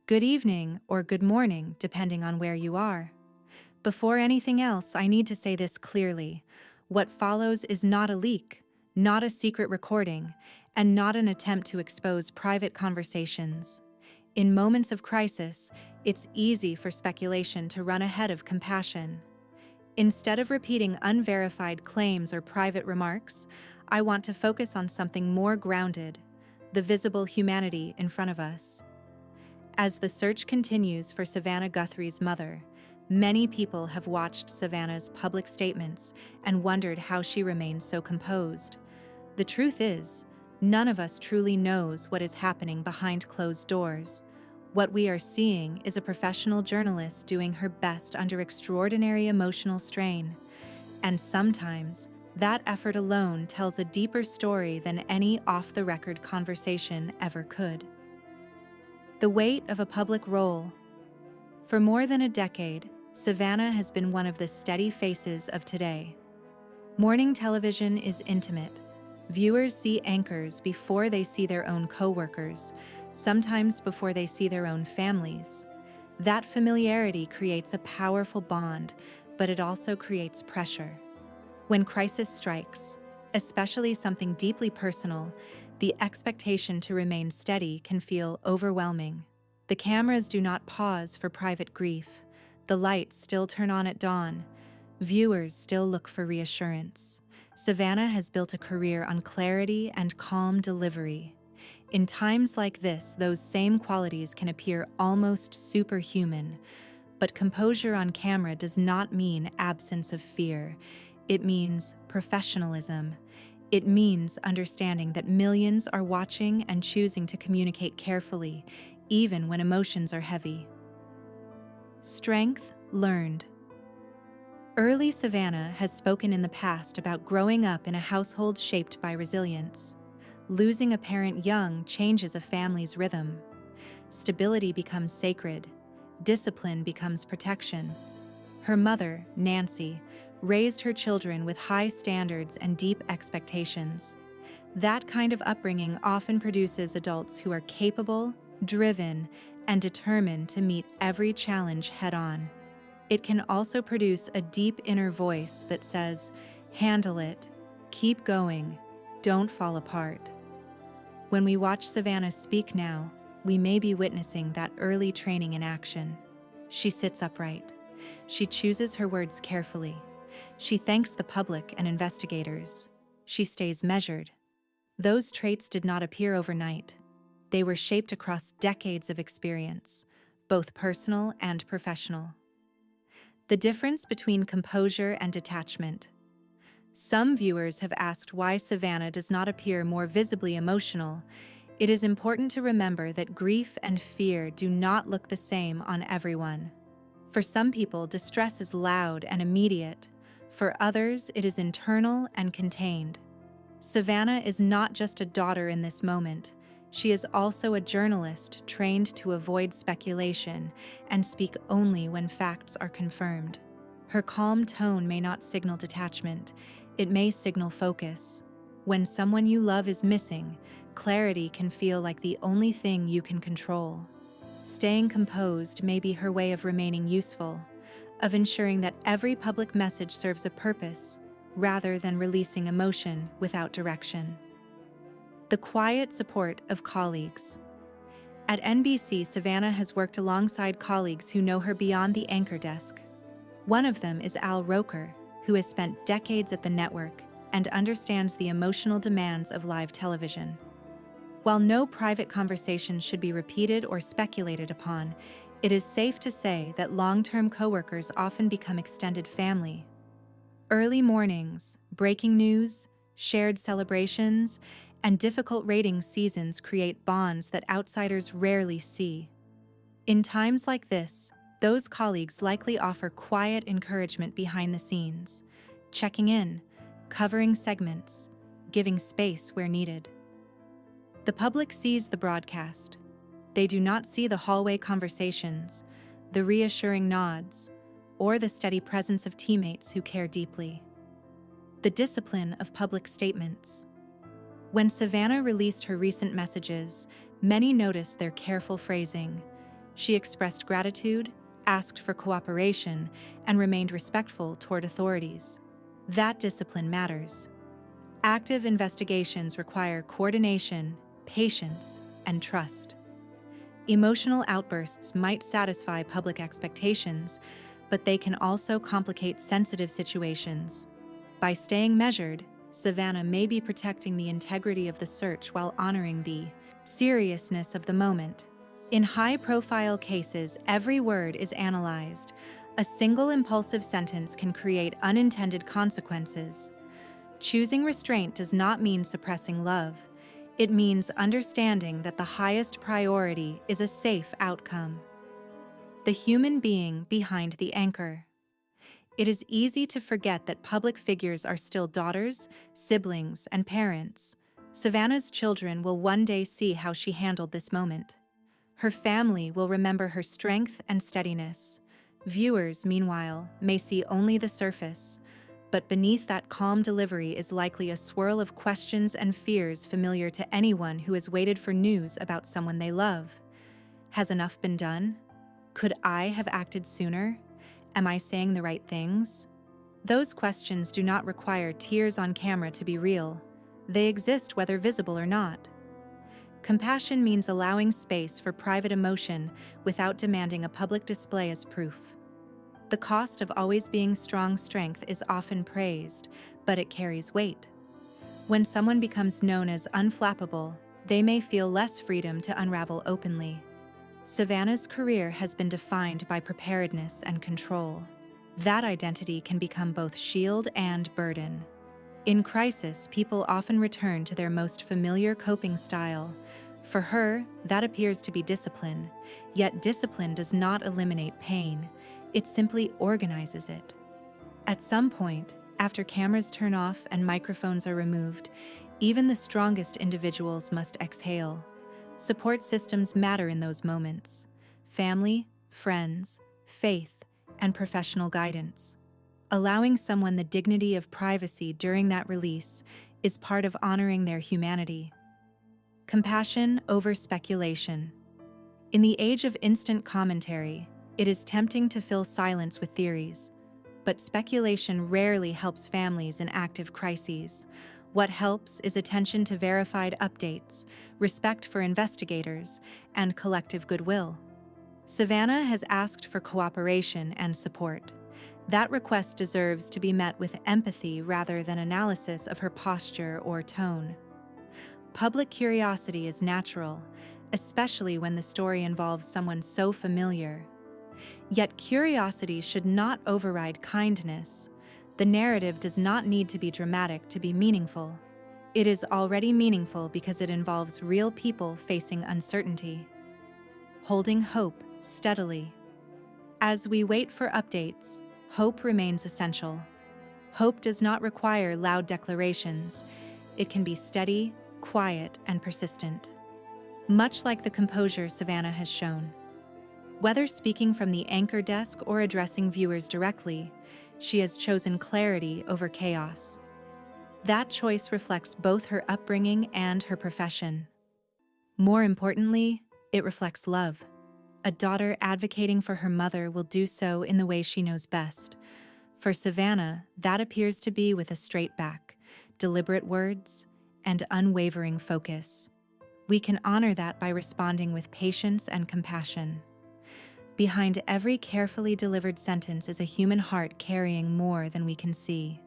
Good evening or good morning, depending on where you are. Before anything else, I need to say this clearly. What follows is not a leak, not a secret recording, and not an attempt to expose private conversations. In moments of crisis, it's easy for speculation to run ahead of compassion. Instead of repeating unverified claims or private remarks, I want to focus on something more grounded, the visible humanity in front of us. As the search continues for Savannah Guthrie's mother, many people have watched Savannah's public statements and wondered how she remains so composed. The truth is, none of us truly knows what is happening behind closed doors. What we are seeing is a professional journalist doing her best under extraordinary emotional strain. And sometimes, that effort alone tells a deeper story than any off-the-record conversation ever could. The weight of a public role. For more than a decade, Savannah has been one of the steady faces of today. Morning television is intimate. Viewers see anchors before they see their own coworkers, sometimes before they see their own families. That familiarity creates a powerful bond, but it also creates pressure. When crisis strikes, especially something deeply personal, the expectation to remain steady can feel overwhelming. The cameras do not pause for private grief. The lights still turn on at dawn. Viewers still look for reassurance. Savannah has built a career on clarity and calm delivery. In times like this, those same qualities can appear almost superhuman. But composure on camera does not mean absence of fear. It means professionalism. It means understanding that millions are watching and choosing to communicate carefully, even when emotions are heavy. Strength learned. Early Savannah has spoken in the past about growing up in a household shaped by resilience. Losing a parent young changes a family's rhythm. Stability becomes sacred. Discipline becomes protection. Her mother, Nancy, raised her children with high standards and deep expectations. That kind of upbringing often produces adults who are capable, driven, and determined to meet every challenge head-on. It can also produce a deep inner voice that says, "Handle it, keep going, don't fall apart." When we watch Savannah speak now, we may be witnessing that early training in action. She sits upright. She chooses her words carefully. She thanks the public and investigators. She stays measured. Those traits did not appear overnight. They were shaped across decades of experience, both personal and professional. The difference between composure and detachment. Some viewers have asked why Savannah does not appear more visibly emotional. It is important to remember that grief and fear do not look the same on everyone. For some people, distress is loud and immediate. For others, it is internal and contained. Savannah is not just a daughter in this moment. She is also a journalist trained to avoid speculation and speak only when facts are confirmed. Her calm tone may not signal detachment. It may signal focus. When someone you love is missing, clarity can feel like the only thing you can control. Staying composed may be her way of remaining useful, of ensuring that every public message serves a purpose, rather than releasing emotion without direction. The quiet support of colleagues. At NBC, Savannah has worked alongside colleagues who know her beyond the anchor desk. One of them is Roker, who has spent decades at the network and understands the emotional demands of live television. While no private conversations should be repeated or speculated upon, it is safe to say that long-term coworkers often become extended family. Early mornings, breaking news, shared celebrations, and difficult ratings seasons create bonds that outsiders rarely see. In times like this, those colleagues likely offer quiet encouragement behind the scenes, checking in, covering segments, giving space where needed. The public sees the broadcast. They do not see the hallway conversations, the reassuring nods, or the steady presence of teammates who care deeply. The discipline of public statements. When Savannah released her recent messages, many noticed their careful phrasing. She expressed gratitude, asked for cooperation, and remained respectful toward authorities. That discipline matters. Active investigations require coordination, patience, and trust. Emotional outbursts might satisfy public expectations, but they can also complicate sensitive situations. By staying measured, Savannah may be protecting the integrity of the search while honoring the seriousness of the moment. In high-profile cases, every word is analyzed. A single impulsive sentence can create unintended consequences. Choosing restraint does not mean suppressing love. It means understanding that the highest priority is a safe outcome. The human being behind the anchor. It is easy to forget that public figures are still daughters, siblings, and parents. Savannah's children will one day see how she handled this moment. Her family will remember her strength and steadiness. Viewers, meanwhile, may see only the surface, but beneath that calm delivery is likely a swirl of questions and fears familiar to anyone who has waited for news about someone they love. Has enough been done? Could I have acted sooner? Am I saying the right things? Those questions do not require tears on camera to be real. They exist whether visible or not. Compassion means allowing space for private emotion without demanding a public display as proof. The cost of always being strength is often praised, but it carries weight. When someone becomes known as unflappable, they may feel less freedom to unravel openly. Savannah's career has been defined by preparedness and control. That identity can become both shield and burden. In crisis, people often return to their most familiar coping style. For her, that appears to be discipline, yet discipline does not eliminate pain, it simply organizes it. At some point, after cameras turn off and microphones are removed, even the strongest individuals must exhale. Support systems matter in those moments: family, friends, faith, and professional guidance. Allowing someone the dignity of privacy during that release is part of honoring their humanity. Compassion over speculation. In the age of instant commentary, it is tempting to fill silence with theories, but speculation rarely helps families in active crises. What helps is attention to verified updates, respect for investigators, and collective goodwill. Savannah has asked for cooperation and support. That request deserves to be met with empathy rather than analysis of her posture or tone. Public curiosity is natural, especially when the story involves someone so familiar. Yet curiosity should not override kindness. The narrative does not need to be dramatic to be meaningful. It is already meaningful because it involves real people facing uncertainty. Holding hope steadily. As we wait for updates, hope remains essential. Hope does not require loud declarations. It can be steady, quiet, and persistent. Much like the composure Savannah has shown. Whether speaking from the anchor desk or addressing viewers directly, she has chosen clarity over chaos. That choice reflects both her upbringing and her profession. More importantly, it reflects love. A daughter advocating for her mother will do so in the way she knows best. For Savannah, that appears to be with a straight back, deliberate words, and unwavering focus. We can honor that by responding with patience and compassion. Behind every carefully delivered sentence is a human heart carrying more than we can see.